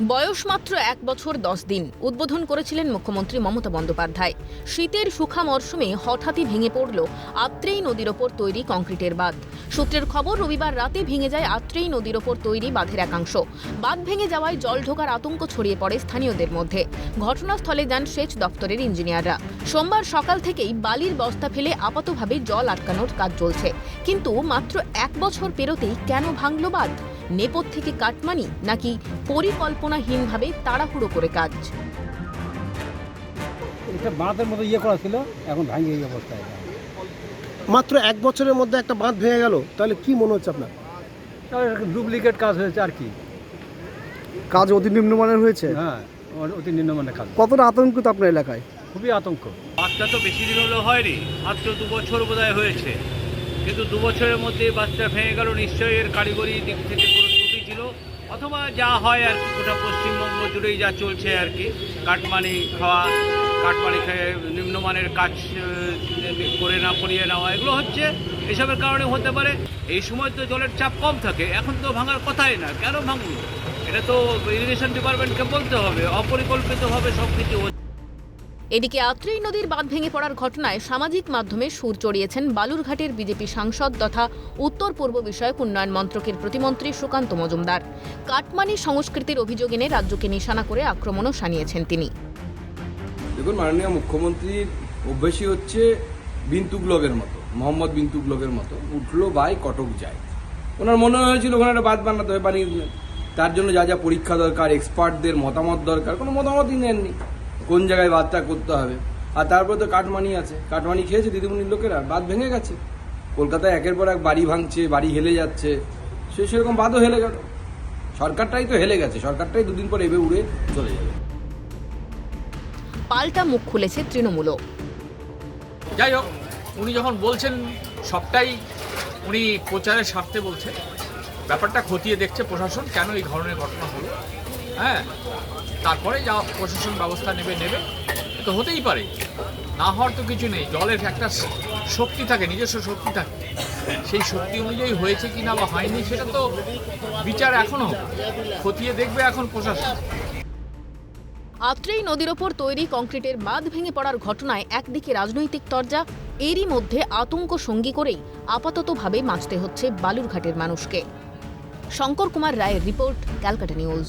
বয়স মাত্র 1 বছর 10 দিন উদ্বোধন করেছিলেন মুখ্যমন্ত্রী মমতা বন্দ্যোপাধ্যায়। শীতের সুখা মরশুমে হঠাৎই ভেঙে পড়ল আত্রেই নদীর ওপর তৈরি কংক্রিটের বাঁধ। সূত্রের খবর, রবিবার রাতে ভেঙে যায় আত্রেই নদীর ওপর তৈরি বাঁধের একাংশ। বাঁধ ভেঙে যাওয়ায় জল ঢোকার আতঙ্ক ছড়িয়ে পড়ে স্থানীয়দের মধ্যে। ঘটনাস্থলে যান সেচ দপ্তরের ইঞ্জিনিয়াররা। সোমবার সকাল থেকেই বালির বস্তা ফেলে আপাতভাবে জল আটকানোর কাজ চলছে। কিন্তু মাত্র 1 বছর পেরোতেই কেন ভাঙল বাঁধ? নেপথ্যে থেকে কাটমানি নাকি পরিকল্পনাহীনভাবে তাড়াহুড়ো করে কাজ? এটা বাঁধের মতো করা ছিল, এখন ভাঙিয়ে এই অবস্থায়। মাত্র 1 বছরের মধ্যে একটা বাঁধ ভেঙে গেল, তাহলে কি মনে হচ্ছে আপনার? ডুপ্লিকেট কাজ হয়েছে আর কি। কাজ অতি নিম্নমানের হয়েছে। হ্যাঁ, অতি নিম্নমানের কাজ। কতটা আতঙ্কিত আপনার এলাকায়? খুবই আতঙ্ক। বাচ্চা তো বেশি দিন হলো হয়নি, মাত্র 2 বছর বোধহয় হয়েছে, কিন্তু 2 বছরের মধ্যে বাচ্চা ভেঙে গেল। নিশ্চয়ই এর কারিগরি দিক থেকে কোনো ত্রুটি ছিল, অথবা যা হয় আর কি, গোটা পশ্চিমবঙ্গ জুড়েই যা চলছে আর কি, কাটমানি খাওয়া, কাটমানি খেয়ে নিম্নমানের কাজ করে না করিয়ে নেওয়া, এগুলো হচ্ছে। এসবের কারণে হতে পারে। এই সময় তো জলের চাপ কম থাকে, এখন তো ভাঙার কথাই না, কেন ভাঙল? এটা তো ইরিগেশন ডিপার্টমেন্টকে বলতে হবে। অপরিকল্পিতভাবে সব কিছু হচ্ছে। এদিকে আত্রেই নদীর বাঁধ ভেঙে পড়ার ঘটনায় সামাজিক মাধ্যমে সুর চড়িয়েছেন বালুরঘাটের বিজেপি সাংসদ তথা উত্তর পূর্ব বিষয়ক উন্নয়ন মন্ত্রকের প্রতিমন্ত্রী সুকান্ত মজুমদার। কাটমানি সংস্কৃতির অভিযোগ এনে রাজ্যকে নিশানা করে আক্রমণও শানিয়েছেন তিনি। দেখুন, মাননীয় মুখ্যমন্ত্রীর অভ্যাসই হচ্ছে বিন তুগলকের মতো, মোহাম্মদ বিন তুগলকের মতো, উঠলো বাই কটক যায়। ওনার মনে হয়েছিল ওখানে একটা বাঁধ বানাতে হবে, বানিয়ে দিলেন। তার জন্য যা যা পরীক্ষা দরকার, এক্সপার্টদের মতামত দরকার, কোনো মতামতই নেননি কোন জায়গায় বাঁধটা করতে হবে। আর তারপরে তো কাটমানি আছে, কাটমানি খেয়েছে দিদিমণির লোকেরা, বাঁধ ভেঙে গেছে। কলকাতায় একের পর এক বাড়ি ভাঙছে, বাড়ি হেলে যাচ্ছে, সেরকম বাঁধও হেলে গেল। সরকারটাই তো হেলে গেছে, সরকারটাই 2 দিন পর এবে উড়ে চলে যাবে। পাল্টা মুখ খুলেছে তৃণমূলও। যাই হোক, উনি যখন বলছেন সবটাই উনি প্রচারের স্বার্থে বলছেন। ব্যাপারটা খতিয়ে দেখছে প্রশাসন, কেন এই ধরনের ঘটনা হলো। হ্যাঁ, তারপরে যা প্রশাসন ব্যবস্থা নেবে। তো হতেই পারে, না হওয়ার তো কিছু নেই। জলের একটা শক্তি থাকে, নিজস্ব শক্তি থাকে। সেই শক্তি অনুযায়ী হয়েছে কিনা বা হয়নি সেটা তো বিচার এখনও খতিয়ে দেখবে এখন প্রশাসন। আত্রেই নদীর ওপর তৈরি কংক্রিটের বাঁধ ভেঙে পড়ার ঘটনায় একদিকে রাজনৈতিক তরজা, এরই মধ্যে আতঙ্ক সঙ্গী করেই আপাততভাবে বাঁচতে হচ্ছে বালুরঘাটের মানুষকে। শঙ্কর কুমার রায়ের রিপোর্ট, ক্যালকাটা নিউজ।